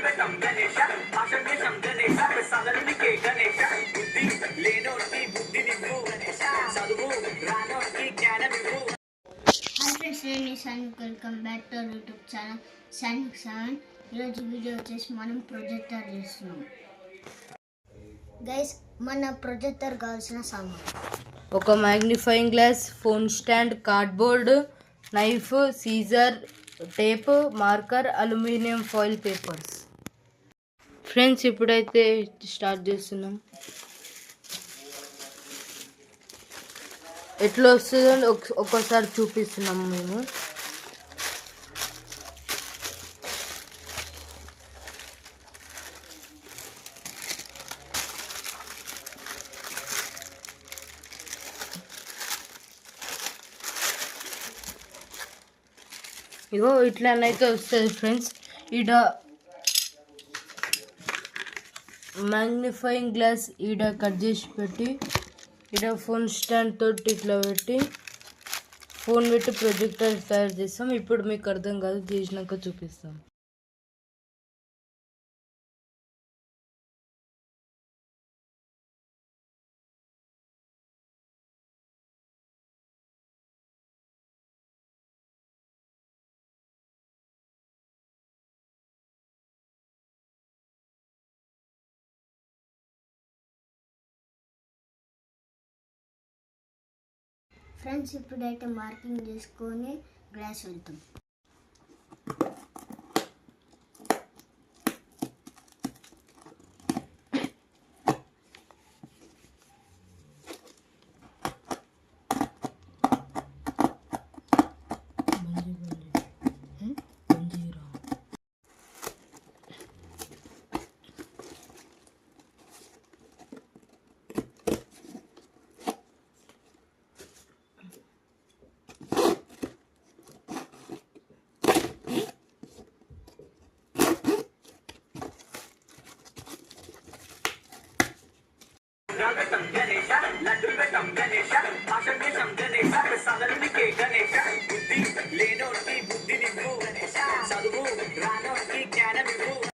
Friends, నేను Sainik. Welcome back to YouTube channel Sainik 7. ఈరోజు video వచ్చేసి మనం ప్రొజెక్టర్ చేస్తున్నాం. గైస్, మన ప్రొజెక్టర్ కావాల్సిన సామాన్: ఒక magnifying glass, phone stand, cardboard, knife, scissor, tape, marker, aluminium foil papers. Friends, ఇప్పుడైతే స్టార్ట్ చేస్తున్నాం. ఎట్లా వస్తుందో ఒక్కసారి చూపిస్తున్నాము మేము. ఇగో ఇట్లానైతే వస్తుంది ఫ్రెండ్స్. ఈడ మ్యాగ్నిఫైయింగ్ గ్లాస్ ఈడ కట్ చేసి పెట్టి, ఈడ ఫోన్ స్టాండ్ తోటి ఇట్లా పెట్టి ఫోన్ పెట్టి ప్రొజెక్టర్ తయారు చేస్తాం. ఇప్పుడు మీకు అర్థం కాదు, చేసినాక చూపిస్తాం. ఫ్రెండ్స్, ఇప్పుడైతే మార్కింగ్ చేసుకొని గ్లాస్ వెళ్తాం.